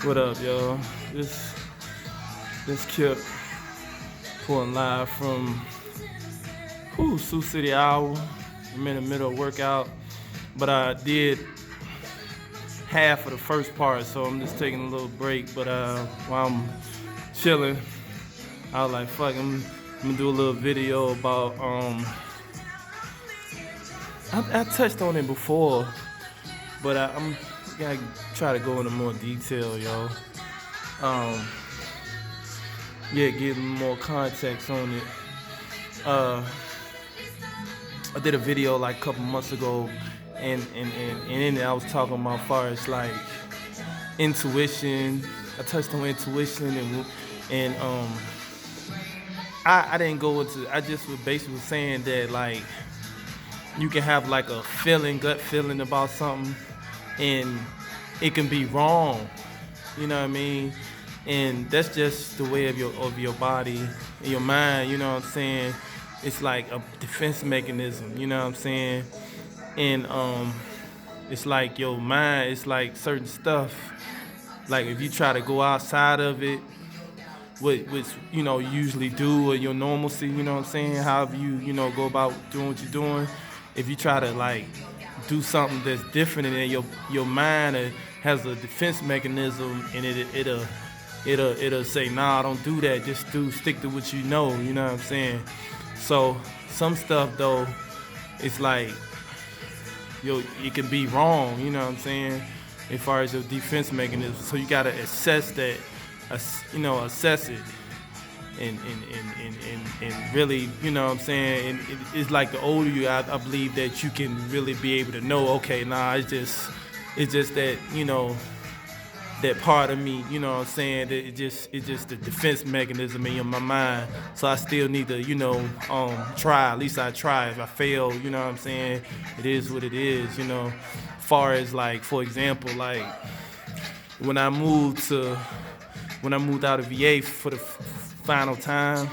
What up, y'all? This Kip pulling live from Sioux City, Iowa. I'm in the middle of workout, but I did half of the first part, so I'm just taking a little break. But while I'm chilling, I was like, fuck, I'm gonna do a little video about I touched on it before, but I'm gonna try to go into more detail, yo. Give more context on it. I did a video like a couple months ago, and in it I was talking about far as like intuition. I touched on intuition and I didn't go into. I just was basically saying that like you can have like a gut feeling about something, and it can be wrong. You know what I mean? And that's just the way of your body and your mind. You know what I'm saying? It's like a defense mechanism. You know what I'm saying? And it's like your mind. It's like certain stuff. Like if you try to go outside of it, which you usually do, or your normalcy. You know what I'm saying? However you go about doing what you're doing. If you try to like do something that's different, and then your mind has a defense mechanism, and it'll say, nah, don't do that. Just stick to what you know. You know what I'm saying? So some stuff though, it's like it can be wrong. You know what I'm saying? As far as your defense mechanism, so you gotta assess that. Assess it. And really, you know what I'm saying? And it's like the older you are, I believe that you can really be able to know, okay, nah, it's just that, that part of me, you know what I'm saying? That it's just the defense mechanism in my mind. So I still need to, try. At least I try. If I fail, you know what I'm saying? It is what it is, Far as like, for example, like when I moved out of VA for the final time,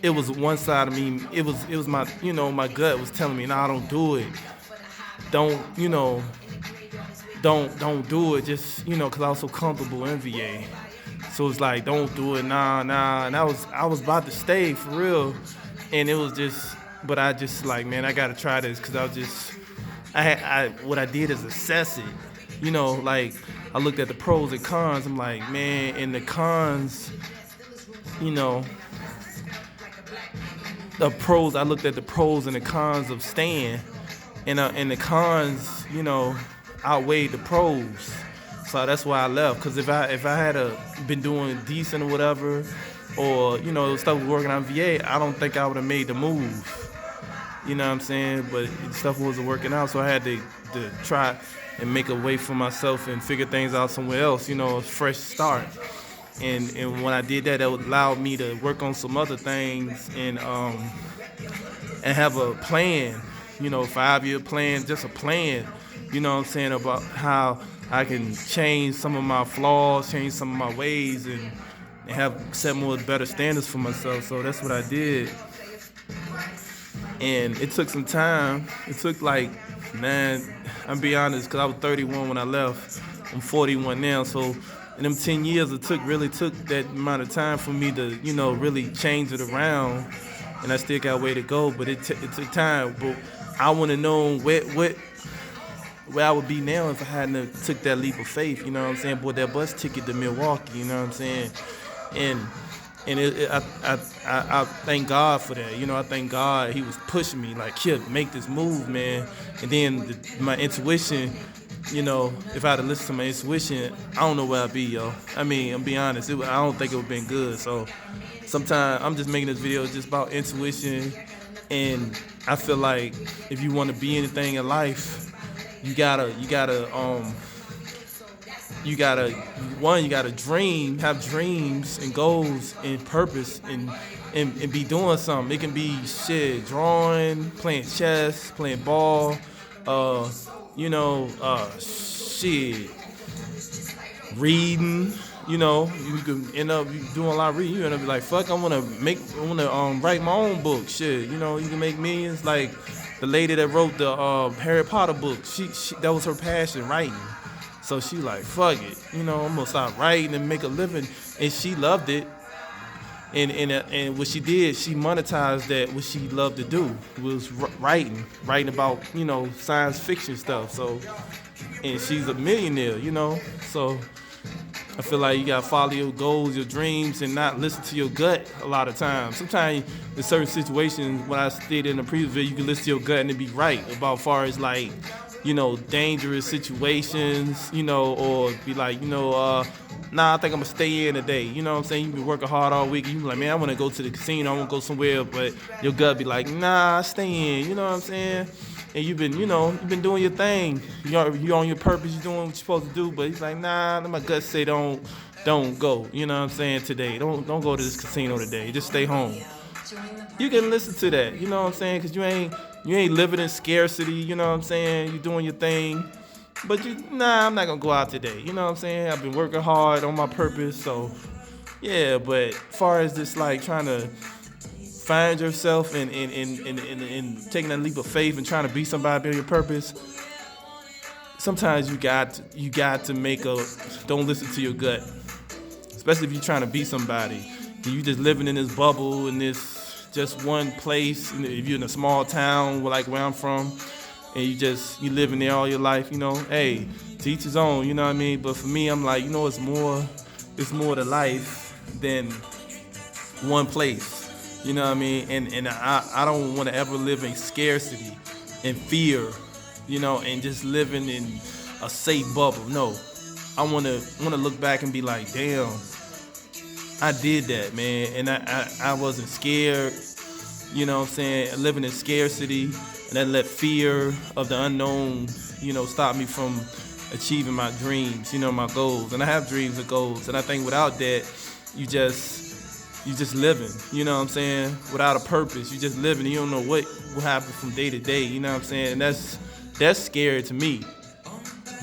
it was one side of me. It was my my gut was telling me, nah, don't do it. Don't do it. Just because I was so comfortable in VA. So it's like, don't do it, nah. And I was about to stay for real, and it was just, but I just like, man, I gotta try this because what I did is assess it. Like I looked at the pros and cons. I'm like, man, and the cons, the pros. I looked at the pros and the cons of staying, and the cons, outweighed the pros. So that's why I left. Cause if I had been doing decent or whatever, or stuff was working on VA, I don't think I would have made the move. You know what I'm saying? But stuff wasn't working out, so I had to try and make a way for myself and figure things out somewhere else, a fresh start. And when I did that, it allowed me to work on some other things and have a plan, 5-year plan, just a plan, what I'm saying, about how I can change some of my flaws, change some of my ways, and set more better standards for myself. So that's what I did. And it took some time. It took like, man, I'm be honest, because I was 31 when I left. I'm 41 now. So in them 10 years, it really took that amount of time for me to, really change it around. And I still got a way to go, but it took time. But I want to know where I would be now if I hadn't took that leap of faith. You know what I'm saying? Bought that bus ticket to Milwaukee. You know what I'm saying? And I thank God for that. I thank God He was pushing me like, Kip, make this move, man. And then my intuition, if I had to listen to my intuition, I don't know where I'd be, yo. I mean, I'm being honest, I don't think it would have been good. So sometimes I'm just making this video just about intuition. And I feel like if you want to be anything in life, you gotta dream, have dreams and goals and purpose, and be doing something. It can be shit, drawing, playing chess, playing ball, reading. You can end up doing a lot of reading. You end up be like, fuck, I wanna write my own book. Shit, you can make millions. Like the lady that wrote the Harry Potter book, she that was her passion, writing. So she like, fuck it, I'm gonna start writing and make a living, and she loved it. And what she did, she monetized that what she loved to do was writing about science fiction stuff. So, and she's a millionaire. So I feel like you gotta follow your goals, your dreams, and not listen to your gut a lot of times. Sometimes in certain situations, what I stated in the previous video, you can listen to your gut and it be right about far as like, dangerous situations, or be like, nah, I think I'm gonna stay in today. You know what I'm saying? You been working hard all week, and you be like, man, I wanna go to the casino, I wanna go somewhere, but your gut be like, nah, stay in, you know what I'm saying? And you've been doing your thing. You're on your purpose, you're doing what you're supposed to do, but he's like, nah, my gut say don't go, you know what I'm saying, today. Don't go to this casino today, just stay home. You can listen to that, you know what I'm saying, because you ain't living in scarcity, you know what I'm saying, you're doing your thing. But I'm not gonna go out today, you know what I'm saying? I've been working hard on my purpose, so yeah, but as far as this like trying to find yourself and taking that leap of faith and trying to be somebody, be your purpose, sometimes you got to don't listen to your gut, especially if you're trying to be somebody. You just living in this bubble in this just one place. If you're in a small town like where I'm from, and you living there all your life, hey, to each his own, you know what I mean? But for me, I'm like, it's more to life than one place, you know what I mean? And I don't want to ever live in scarcity and fear, and just living in a safe bubble. No, I want to look back and be like, damn, I did that, man, and I wasn't scared, you know what I'm saying, living in scarcity, and that let fear of the unknown, stop me from achieving my dreams, my goals. And I have dreams and goals, and I think without that, you just living, you know what I'm saying, without a purpose. You just living, you don't know what will happen from day to day, you know what I'm saying, and that's scary to me.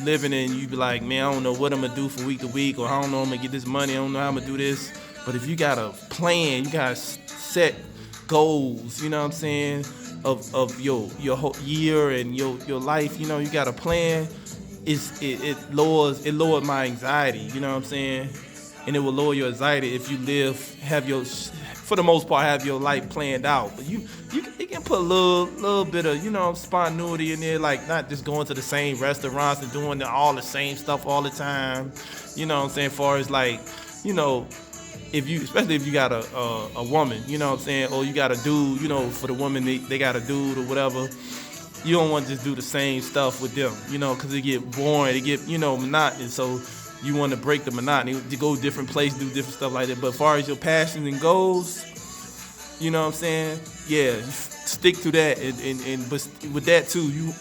Living and you be like, man, I don't know what I'm gonna do from week to week, or I don't know I'm gonna get this money, I don't know how I'm gonna do this. But if you got a plan, you got set goals, you know what I'm saying, of your whole year and your life, you got a plan. It lowered my anxiety, you know what I'm saying, and it will lower your anxiety if you for the most part, have your life planned out. But you can put a little bit of spontaneity in there, like not just going to the same restaurants and doing all the same stuff all the time. You know what I'm saying? As far as like, especially if you got a woman, you know what I'm saying, or you got a dude, for the woman they got a dude or whatever. You don't want to just do the same stuff with them, because it get boring, it get monotonous. So you want to break the monotony, to go different places, do different stuff like that. But as far as your passions and goals, you know what I'm saying? Yeah, you stick to that. But with that too, you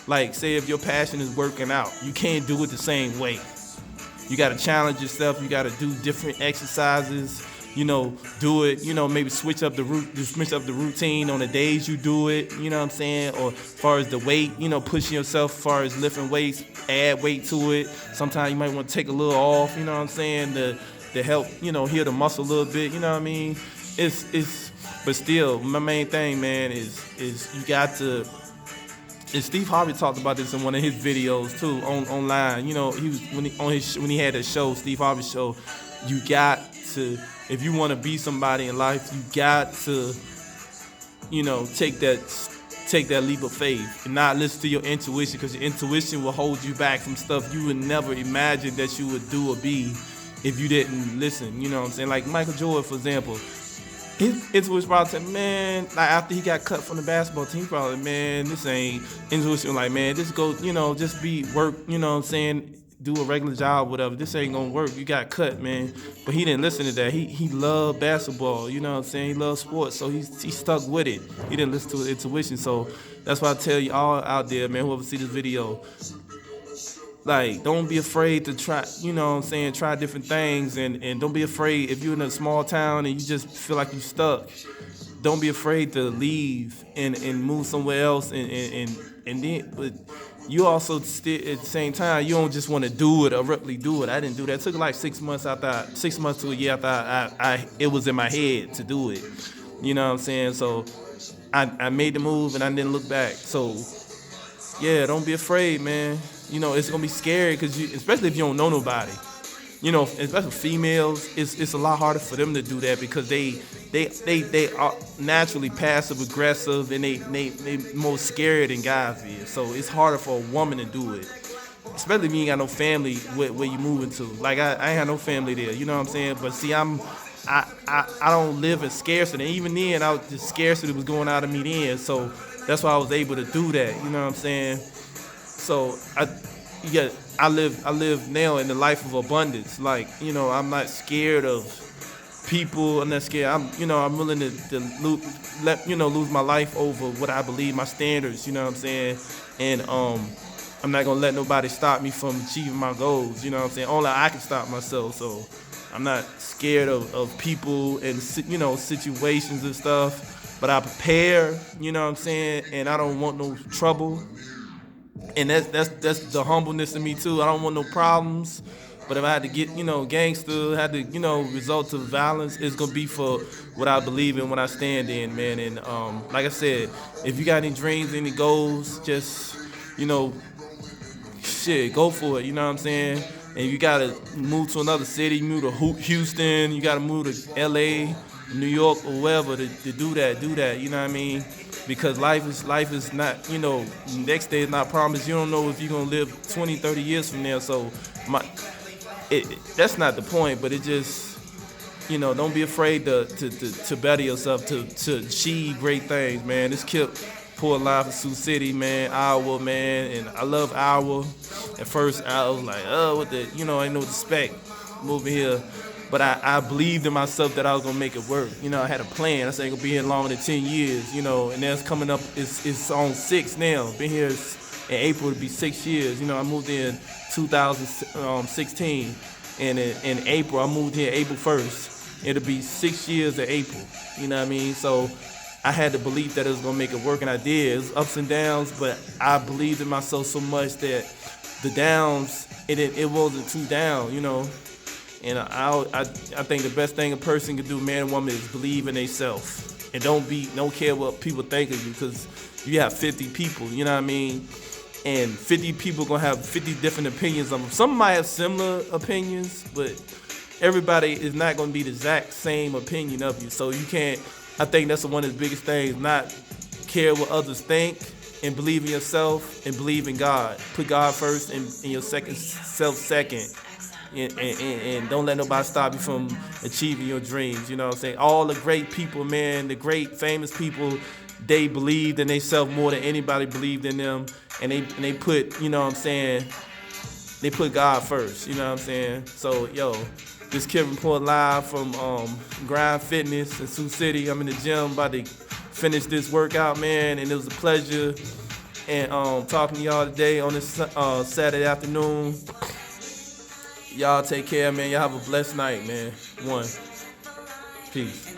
like say if your passion is working out, you can't do it the same way. You got to challenge yourself. You got to do different exercises. Do it. Maybe switch up the routine on the days you do it. You know what I'm saying? Or as far as the weight, pushing yourself. As far as lifting weights, add weight to it. Sometimes you might want to take a little off. You know what I'm saying? To help heal the muscle a little bit. You know what I mean? But still, my main thing, man, is you got to. And Steve Harvey talked about this in one of his videos too online. He was when he had a show, Steve Harvey show. You got to, if you want to be somebody in life, you got to, take that leap of faith and not listen to your intuition, because your intuition will hold you back from stuff you would never imagine that you would do or be if you didn't listen. You know what I'm saying? Like Michael Jordan, for example. His intuition probably said, man, like after he got cut from the basketball team, probably, man, this ain't intuition. Like, man, just go, just be work, you know what I'm saying, do a regular job, whatever. This ain't gonna work. You got cut, man. But he didn't listen to that. He loved basketball, you know what I'm saying? He loved sports, so he stuck with it. He didn't listen to his intuition. So that's why I tell you all out there, man, whoever see this video, like, don't be afraid to try, try different things, and don't be afraid if you're in a small town and you just feel like you're stuck. Don't be afraid to leave and move somewhere else, and then, but you also still at the same time, you don't just want to do it, abruptly do it. I didn't do that. It took like 6 months to a year after I it was in my head to do it. You know what I'm saying? So I made the move and I didn't look back. So yeah, don't be afraid, man. it's gonna be scary because especially if you don't know nobody. Especially females, it's a lot harder for them to do that because they are naturally passive aggressive and they more scary than guys is. So it's harder for a woman to do it, especially if you ain't got no family where you moving to. Like I ain't had no family there, you know what I'm saying? But see, I don't live in scarcity. And even then, the scarcity was going out of me then. So that's why I was able to do that. You know what I'm saying? So I live now in the life of abundance. Like, I'm not scared of people. I'm not scared. I'm willing to lose my life over what I believe, my standards. You know what I'm saying? And I'm not gonna let nobody stop me from achieving my goals. You know what I'm saying? Only I can stop myself. So I'm not scared of people and situations and stuff. But I prepare. You know what I'm saying? And I don't want no trouble. And that's the humbleness in me too. I don't want no problems. But if I had to get, gangster, had to, resort to violence, it's gonna be for what I believe in, what I stand in, man. And like I said, if you got any dreams, any goals, just, go for it. You know what I'm saying? And you gotta move to another city, move to Houston, you gotta move to LA, New York, or wherever to do that. You know what I mean? Because life is not, next day is not promised. You don't know if you're going to live 20, 30 years from now. So that's not the point, but it just, don't be afraid to better yourself, to achieve great things, man. This Kip pouring live from Sioux City, man, Iowa, man, and I love Iowa. At first, I was like, what the, I ain't no respect moving here. But I believed in myself that I was gonna make it work. I had a plan. I said I'm gonna be here longer than 10 years. And that's coming up. It's on 6 now. Been here in April. It'll be 6 years. I moved in 2016, and in April I moved here April 1st. It'll be 6 years in April. You know what I mean? So I had the belief that it was gonna make it work, and I did. It was ups and downs, but I believed in myself so much that the downs it wasn't too down. And I think the best thing a person can do, man and woman, is believe in themselves. And don't care what people think of you, because you have 50 people, you know what I mean? And 50 people gonna have 50 different opinions of them. Some might have similar opinions, but everybody is not gonna be the exact same opinion of you. So you can't, I think that's one of the biggest things, not care what others think, and believe in yourself and believe in God. Put God first and your self second. And don't let nobody stop you from achieving your dreams. You know what I'm saying? All the great people, man, the great famous people, they believed in themselves more than anybody believed in them. And they put, you know what I'm saying, they put God first. You know what I'm saying? So, this Kid Report live from Grind Fitness in Sioux City. I'm in the gym about to finish this workout, man, and it was a pleasure. And talking to y'all today on this Saturday afternoon. Y'all take care, man. Y'all have a blessed night, man. Peace.